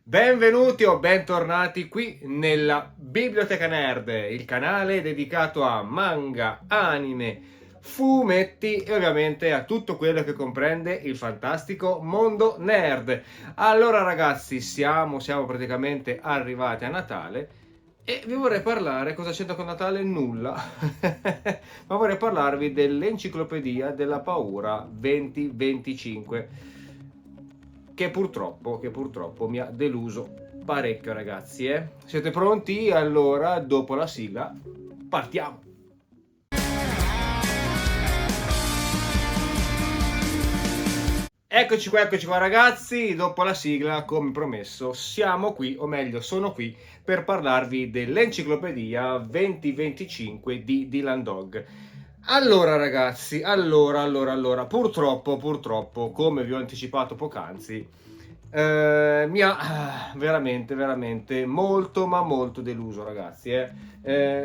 Benvenuti o bentornati qui nella Biblioteca Nerd, il canale dedicato a manga, anime, fumetti e ovviamente a tutto quello che comprende il fantastico mondo nerd. Allora ragazzi, siamo praticamente arrivati a Natale e vi vorrei parlare, cosa c'entra con Natale? Nulla, ma vorrei parlarvi dell'Enciclopedia della Paura 2025 che purtroppo mi ha deluso parecchio ragazzi. Siete pronti? Allora, dopo la sigla, partiamo! Eccoci qua ragazzi, dopo la sigla, come promesso, siamo qui, o meglio, sono qui per parlarvi dell'Enciclopedia 2025 di Dylan Dog. Allora ragazzi, purtroppo, come vi ho anticipato poc'anzi, mi ha veramente molto ma molto deluso ragazzi.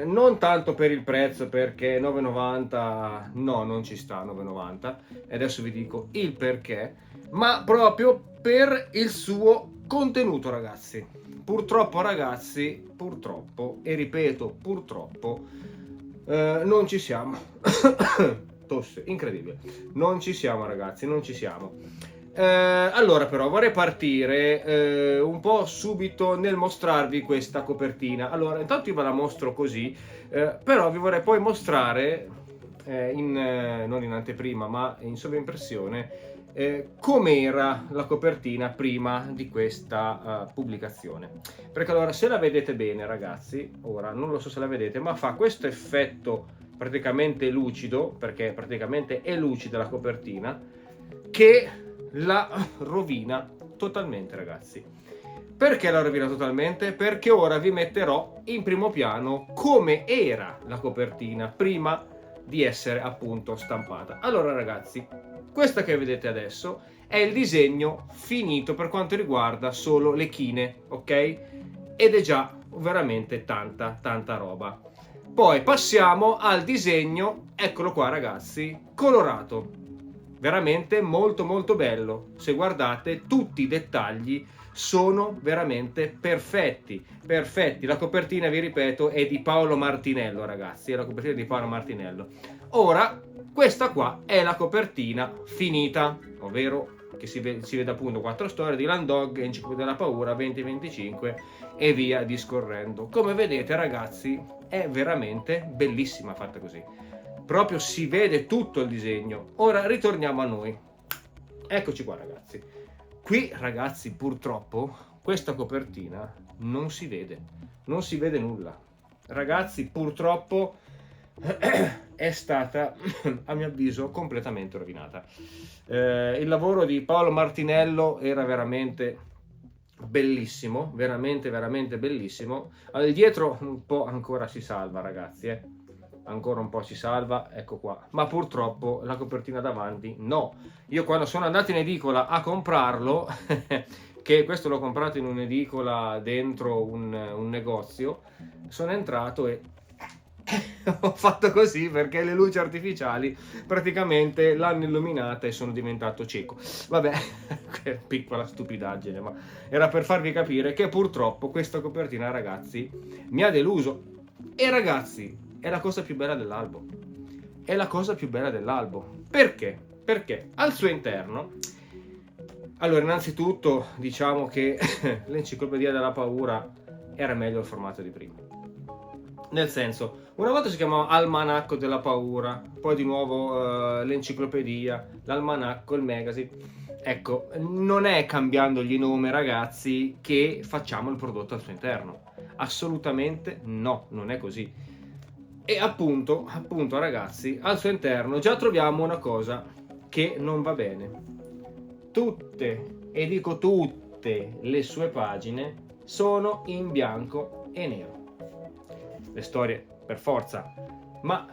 Non tanto per il prezzo, perché 9,90 no, non ci sta 9,90, e adesso vi dico il perché, ma proprio per il suo contenuto ragazzi. Purtroppo ragazzi, purtroppo, e ripeto purtroppo, non ci siamo. Tosse, incredibile. Non ci siamo ragazzi, non ci siamo. Allora però vorrei partire un po' subito nel mostrarvi questa copertina. Allora, intanto io ve la mostro così, però vi vorrei poi mostrare, non in anteprima ma in sovraimpressione, com'era la copertina prima di questa pubblicazione. Perché allora, se la vedete bene ragazzi, ora non lo so se la vedete, ma fa questo effetto praticamente lucido, perché praticamente è lucida la copertina, che la rovina totalmente ragazzi. Perché la rovina totalmente? Perché ora vi metterò in primo piano come era la copertina prima di essere appunto stampata. Allora ragazzi, questa che vedete adesso è il disegno finito per quanto riguarda solo le chine, ok? Ed è già veramente tanta roba. Poi passiamo al disegno, eccolo qua ragazzi, colorato. Veramente molto bello. Se guardate, tutti i dettagli sono veramente perfetti. La copertina, vi ripeto, è di Paolo Martinello ragazzi, è la copertina di Paolo Martinello. Ora, questa qua è la copertina finita, ovvero che si vede appunto 4 storie di Dylan Dog, Enciclopedia della Paura 2025 e via discorrendo. Come vedete ragazzi, è veramente bellissima fatta così. Proprio si vede tutto il disegno. Ora ritorniamo a noi. Eccoci qua ragazzi. Qui ragazzi, purtroppo questa copertina non si vede nulla. Ragazzi, purtroppo è stata a mio avviso completamente rovinata. Il lavoro di Paolo Martinello era veramente bellissimo, veramente bellissimo. Allora, dietro un po' ancora si salva ragazzi, ancora un po' si salva, ecco qua, ma purtroppo la copertina davanti no. Io quando sono andato in edicola a comprarlo che questo l'ho comprato in un'edicola dentro un negozio, sono entrato e ho fatto così perché le luci artificiali praticamente l'hanno illuminata e sono diventato cieco. Vabbè, piccola stupidaggine, ma era per farvi capire che purtroppo questa copertina ragazzi mi ha deluso. E ragazzi, è la cosa più bella dell'albo. È la cosa più bella dell'albo. Perché? Perché al suo interno, allora, innanzitutto diciamo che l'Enciclopedia della Paura era meglio il formato di prima. Nel senso, una volta si chiamava Almanacco della Paura, poi di nuovo l'Enciclopedia, l'Almanacco, il Magazine. Ecco, non è cambiandogli nome ragazzi che facciamo il prodotto al suo interno. Assolutamente no, non è così. E appunto ragazzi, al suo interno già troviamo una cosa che non va bene. Tutte, e dico tutte, le sue pagine sono in bianco e nero. Le storie per forza, ma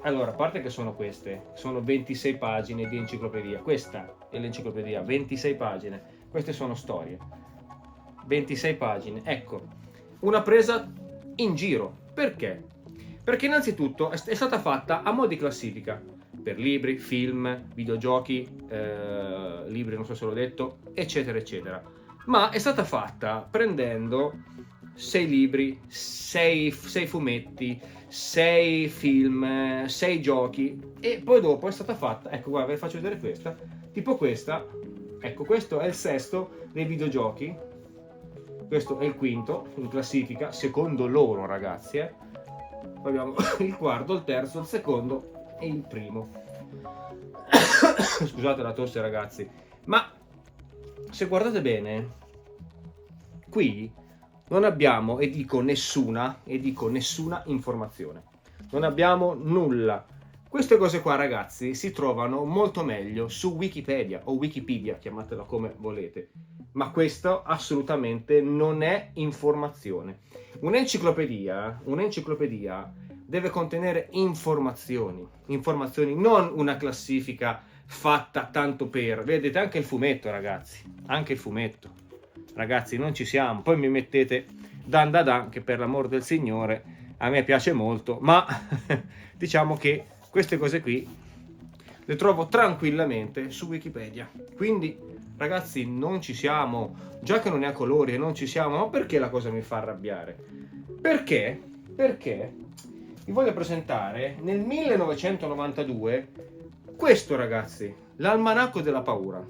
allora, a parte che sono queste, sono 26 pagine di enciclopedia, questa è l'enciclopedia, 26 pagine, queste sono storie, 26 pagine, ecco, una presa in giro. Perché? Perché innanzitutto è stata fatta a mo' di classifica per libri, film, videogiochi, libri non so se l'ho detto, eccetera eccetera. ma è stata fatta prendendo 6 libri, 6 fumetti, 6 film, 6 giochi, e poi dopo è stata fatta, ecco guarda, vi faccio vedere questa, tipo questa, ecco questo è il sesto dei videogiochi, questo è il quinto in classifica, secondo loro ragazzi, poi abbiamo il quarto, il terzo, il secondo e il primo. Scusate la tosse ragazzi, ma se guardate bene, qui non abbiamo, e dico nessuna informazione. Non abbiamo nulla. Queste cose qua, ragazzi, si trovano molto meglio su Wikipedia o Wikipedia, chiamatela come volete. Ma questo assolutamente non è informazione. Un'enciclopedia deve contenere informazioni, non una classifica fatta tanto per. Vedete anche il fumetto, ragazzi, anche il fumetto. Ragazzi, non ci siamo. Poi mi mettete Dan Da Dan, che per l'amor del Signore a me piace molto, ma diciamo che queste cose qui le trovo tranquillamente su Wikipedia. Quindi, ragazzi, non ci siamo. Già che non è a colori e non ci siamo, ma perché la cosa mi fa arrabbiare? Perché vi voglio presentare nel 1992 questo, ragazzi, l'Almanacco della Paura.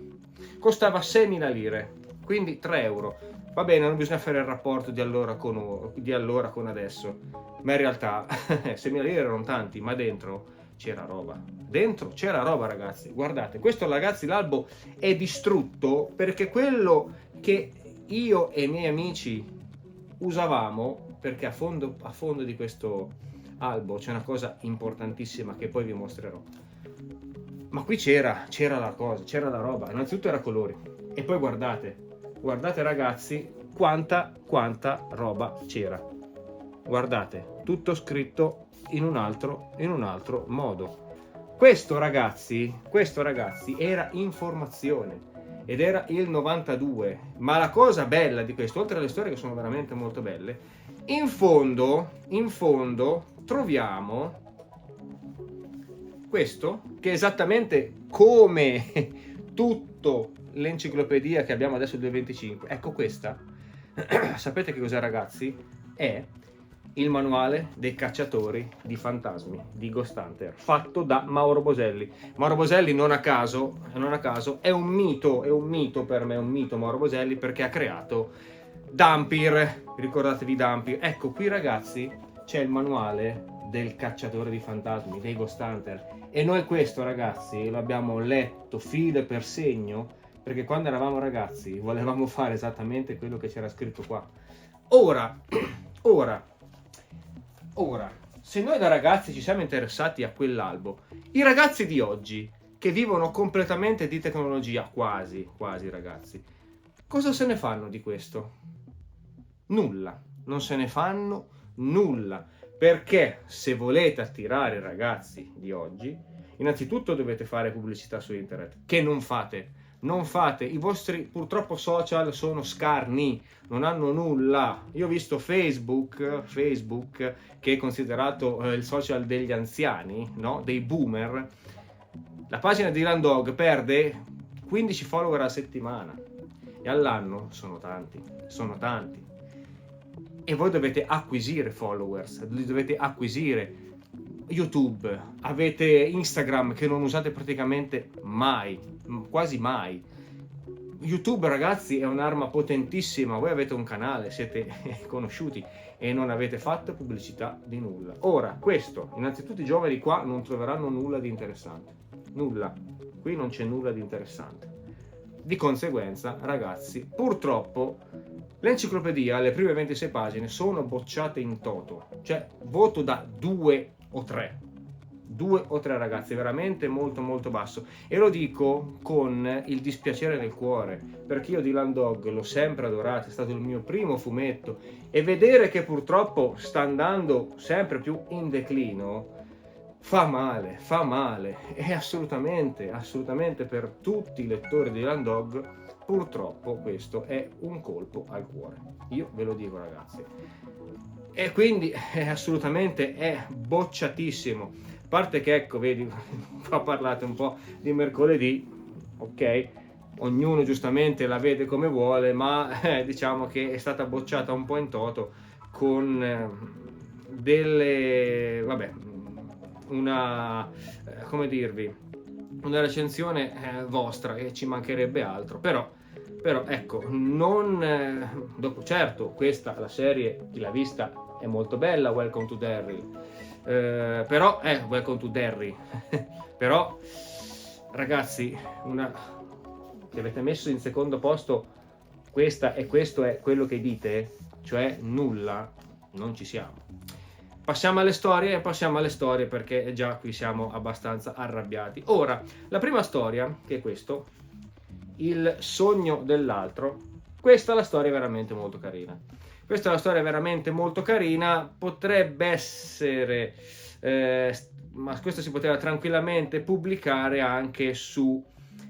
Costava 6.000 lire, quindi 3 euro. Va bene, non bisogna fare il rapporto di allora con adesso, ma in realtà 6.000 lire erano tanti, ma dentro c'era roba. Dentro c'era roba, ragazzi. Guardate, questo, ragazzi, l'albo è distrutto perché quello che io e i miei amici usavamo, perché a fondo di questo albo c'è una cosa importantissima che poi vi mostrerò. Ma qui c'era la cosa, c'era la roba. Innanzitutto era colori. E poi guardate ragazzi quanta roba c'era. Guardate, tutto scritto in un altro modo. Questo ragazzi era informazione ed era il 92. Ma la cosa bella di questo, oltre alle storie che sono veramente molto belle, in fondo troviamo questo, che è esattamente come tutto l'enciclopedia che abbiamo adesso del 25. Ecco questa. Sapete che cos'è, ragazzi? È il manuale dei cacciatori di fantasmi di Ghost Hunter, fatto da Mauro Boselli. Mauro Boselli non a caso è un mito per me, Mauro Boselli, perché ha creato Dhampir. Ricordatevi Dhampir? Ecco qui, ragazzi, c'è il manuale del cacciatore di fantasmi, dei Ghost Hunter, e noi questo, ragazzi, l'abbiamo letto filo per segno, perché quando eravamo ragazzi volevamo fare esattamente quello che c'era scritto qua. Ora, se noi da ragazzi ci siamo interessati a quell'albo, i ragazzi di oggi, che vivono completamente di tecnologia, quasi ragazzi, cosa se ne fanno di questo? Nulla, non se ne fanno nulla, perché se volete attirare i ragazzi di oggi, innanzitutto dovete fare pubblicità su internet, che non fate. I vostri purtroppo social sono scarni, non hanno nulla. Io ho visto Facebook che è considerato il social degli anziani, no? Dei boomer. La pagina di Landog perde 15 follower a settimana e all'anno sono tanti. E voi dovete acquisire followers, li dovete acquisire. YouTube, avete Instagram che non usate praticamente mai, quasi mai. YouTube, ragazzi, è un'arma potentissima. Voi avete un canale, siete conosciuti e non avete fatto pubblicità di nulla. Ora, questo, innanzitutto i giovani qua non troveranno nulla di interessante. Nulla. Qui non c'è nulla di interessante. Di conseguenza, ragazzi, purtroppo l'enciclopedia, le prime 26 pagine sono bocciate in toto, cioè voto da 2 o 3, ragazzi, veramente molto molto basso, e lo dico con il dispiacere nel cuore, perché io Dylan Dog l'ho sempre adorato, è stato il mio primo fumetto, e vedere che purtroppo sta andando sempre più in declino fa male, e assolutamente per tutti i lettori di Dylan Dog purtroppo questo è un colpo al cuore, io ve lo dico, ragazzi. E quindi assolutamente è bocciatissimo. A parte che, ecco, vedi, qua parlate un po' di mercoledì, ok? ognuno giustamente la vede come vuole, ma diciamo che è stata bocciata un po' in toto con delle, vabbè, una, come dirvi, una recensione vostra, e ci mancherebbe altro, però ecco, non dopo, certo, questa, la serie, chi l'ha vista, è molto bella, Welcome to Derry, però Welcome to Derry però ragazzi, che avete messo in secondo posto questa, e questo è quello che dite, cioè nulla, non ci siamo. Passiamo alle storie perché già qui siamo abbastanza arrabbiati. Ora, la prima storia, che è questo, Il sogno dell'altro, questa è la storia veramente molto carina. Questa è una storia veramente molto carina, potrebbe essere, ma questo si poteva tranquillamente pubblicare anche su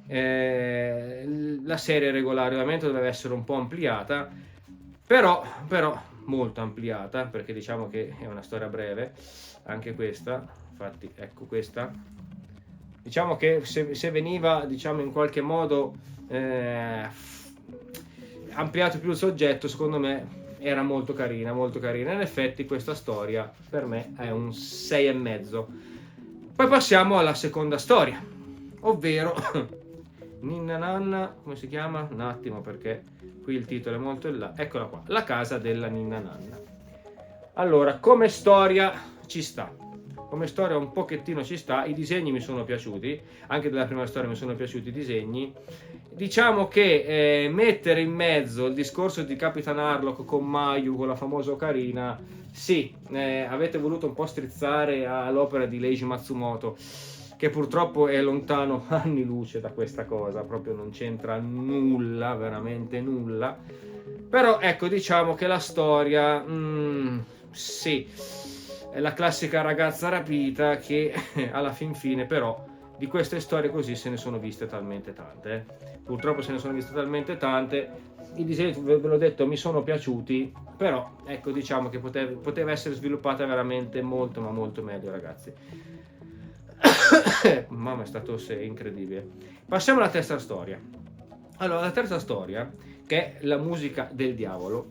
la serie regolare. Ovviamente doveva essere un po' ampliata, però molto ampliata, perché diciamo che è una storia breve anche questa. Infatti ecco, questa diciamo che se veniva, diciamo, in qualche modo ampliato più il soggetto, secondo me era molto carina, molto carina. In effetti questa storia per me è un 6,5. Poi passiamo alla seconda storia, ovvero Ninna Nanna, come si chiama? Un attimo, perché qui il titolo è molto in là. Eccola qua, La casa della Ninna Nanna. Allora, come storia ci sta, come storia un pochettino ci sta, i disegni mi sono piaciuti, anche della prima storia mi sono piaciuti i disegni. Diciamo che mettere in mezzo il discorso di Capitan Harlock con Mayu, con la famosa ocarina, sì, avete voluto un po' strizzare all'opera di Leiji Matsumoto, che purtroppo è lontano anni luce da questa cosa, proprio non c'entra nulla, veramente nulla. Però ecco, diciamo che la storia, sì, è la classica ragazza rapita che alla fin fine però di queste storie così se ne sono viste talmente tante. Purtroppo se ne sono viste talmente tante. I disegni, ve l'ho detto, mi sono piaciuti, però ecco, diciamo che poteva essere sviluppata veramente molto, ma molto meglio, ragazzi. Mamma, è stato incredibile. Passiamo alla terza storia. Allora, la terza storia, che è La musica del diavolo.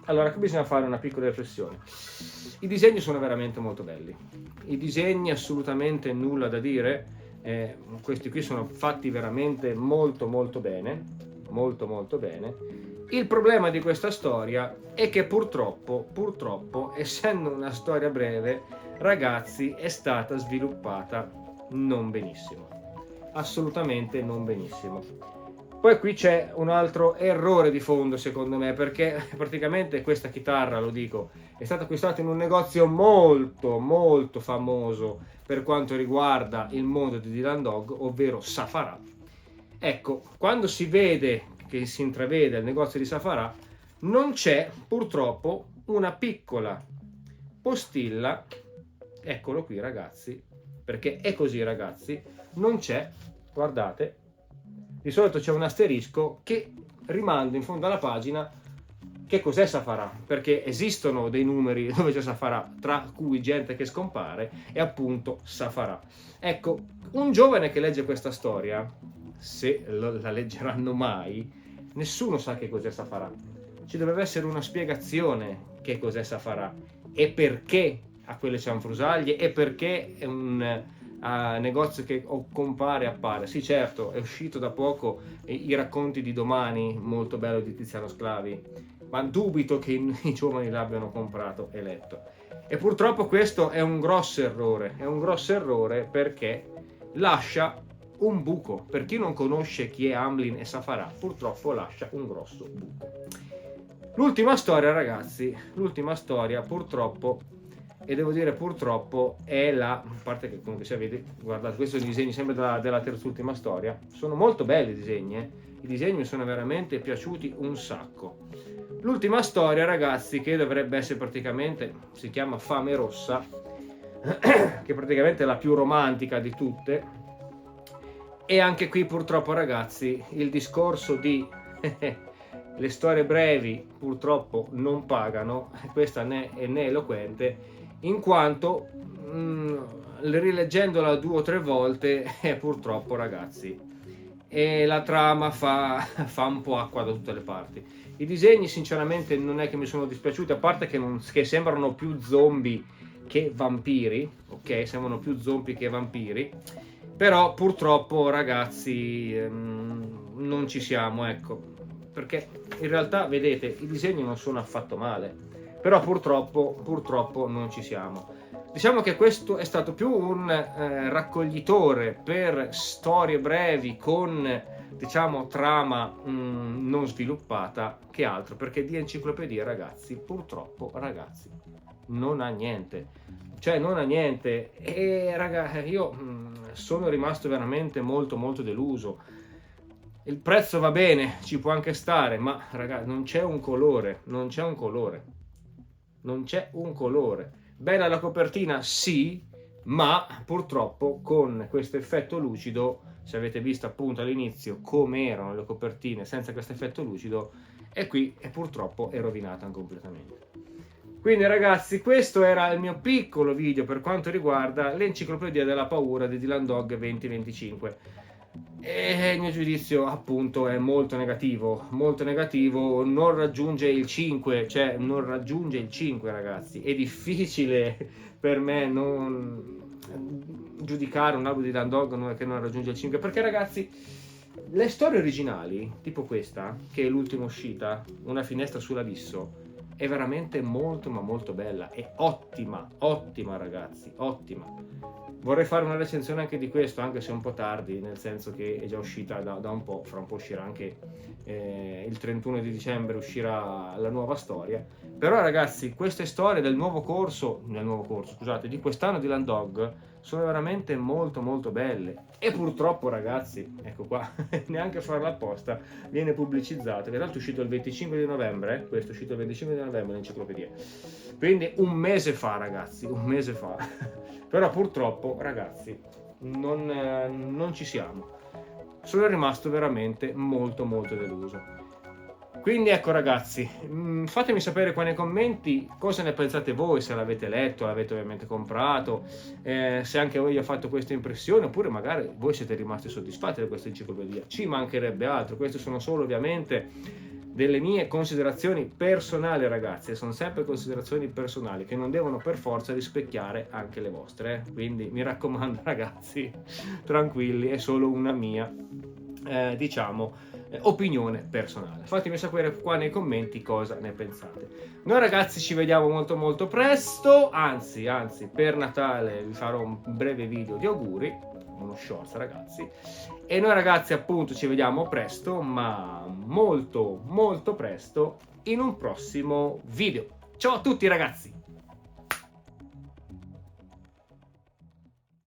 Allora, qui bisogna fare una piccola riflessione. I disegni sono veramente molto belli. I disegni, assolutamente nulla da dire. Questi qui sono fatti veramente molto molto bene. Molto molto bene. Il problema di questa storia è che purtroppo, essendo una storia breve, ragazzi, è stata sviluppata non benissimo. Assolutamente non benissimo. Poi qui c'è un altro errore di fondo, secondo me, perché praticamente questa chitarra, lo dico, è stata acquistata in un negozio molto molto famoso per quanto riguarda il mondo di Dylan Dog, ovvero Safarah. Ecco, quando si vede, che si intravede il negozio di Safarah, non c'è purtroppo una piccola postilla, eccolo qui ragazzi, perché è così ragazzi, non c'è, guardate, di solito c'è un asterisco che rimanda in fondo alla pagina che cos'è Safarah, perché esistono dei numeri dove c'è Safarah, tra cui gente che scompare, e appunto Safarah. Ecco, un giovane che legge questa storia, se la leggeranno mai, nessuno sa che cos'è Safarah. Ci dovrebbe essere una spiegazione che cos'è Safarah e perché a quelle cianfrusaglie e perché è un negozio che compare, appare. Sì, certo, è uscito da poco i racconti di Domani, molto bello, di Tiziano Sclavi, ma dubito che i giovani l'abbiano comprato e letto. E purtroppo questo è un grosso errore perché lascia un buco. Per chi non conosce chi è Amblin e Safarah, purtroppo lascia un grosso buco. L'ultima storia, ragazzi, purtroppo, e devo dire purtroppo, è a parte che comunque se vedi, guardate, questi sono i disegni sempre della terzultima storia, sono molto belli i disegni, i disegni mi sono veramente piaciuti un sacco. L'ultima storia, ragazzi, che dovrebbe essere praticamente, si chiama Fame Rossa, che praticamente è la più romantica di tutte, e anche qui purtroppo, ragazzi, il discorso di le storie brevi purtroppo non pagano, questa ne è eloquente, in quanto rileggendola 2 o 3 volte, purtroppo, ragazzi, e la trama fa un po' acqua da tutte le parti. I disegni sinceramente non è che mi sono dispiaciuti, a parte che sembrano più zombie che vampiri, ok? Sembrano più zombie che vampiri, però purtroppo ragazzi non ci siamo, ecco, perché in realtà vedete i disegni non sono affatto male, però purtroppo non ci siamo. Diciamo che questo è stato più un raccoglitore per storie brevi con, diciamo, trama non sviluppata che altro, perché di enciclopedia, ragazzi, purtroppo, ragazzi, non ha niente. Cioè, non ha niente. E, raga, io sono rimasto veramente molto, molto deluso. Il prezzo va bene, ci può anche stare, ma, raga, non c'è un colore, non c'è un colore. Non c'è un colore. Bella la copertina, sì, ma purtroppo con questo effetto lucido, se avete visto appunto all'inizio come erano le copertine senza questo effetto lucido, e qui e purtroppo è rovinata completamente. Quindi ragazzi, questo era il mio piccolo video per quanto riguarda l'enciclopedia della paura di Dylan Dog 2025. E il mio giudizio appunto è molto negativo, non raggiunge il 5, cioè non raggiunge il 5 ragazzi, è difficile per me non giudicare un album di Dylan Dog che non raggiunge il 5, perché ragazzi le storie originali, tipo questa, che è l'ultima uscita, Una finestra sull'abisso, è veramente molto ma molto bella, è ottima, ottima ragazzi, ottima. Vorrei fare una recensione anche di questo, anche se un po' tardi, nel senso che è già uscita da un po', fra un po' uscirà anche il 31 di dicembre uscirà la nuova storia. Però ragazzi, queste storie del nuovo corso, scusate, di quest'anno di Land Dog sono veramente molto molto belle. E purtroppo ragazzi, ecco qua, neanche a farla apposta, viene pubblicizzato, che tra l'altro è uscito il 25 di novembre, questo è uscito il 25 di novembre l'enciclopedia. Quindi un mese fa ragazzi, un mese fa. Però purtroppo ragazzi non ci siamo. Sono rimasto veramente molto molto deluso. Quindi ecco ragazzi, fatemi sapere qua nei commenti cosa ne pensate voi, se l'avete letto, l'avete ovviamente comprato, se anche voi vi ha fatto questa impressione, oppure magari voi siete rimasti soddisfatti di questa enciclopedia. Ci mancherebbe altro, queste sono solo ovviamente delle mie considerazioni personali ragazzi, e sono sempre considerazioni personali che non devono per forza rispecchiare anche le vostre, quindi mi raccomando ragazzi, tranquilli, è solo una mia diciamo opinione personale. Fatemi sapere qua nei commenti cosa ne pensate. Noi ragazzi ci vediamo molto molto presto, anzi per Natale vi farò un breve video di auguri, uno shorts ragazzi, e noi ragazzi appunto ci vediamo presto, ma molto molto presto in un prossimo video. Ciao a tutti ragazzi!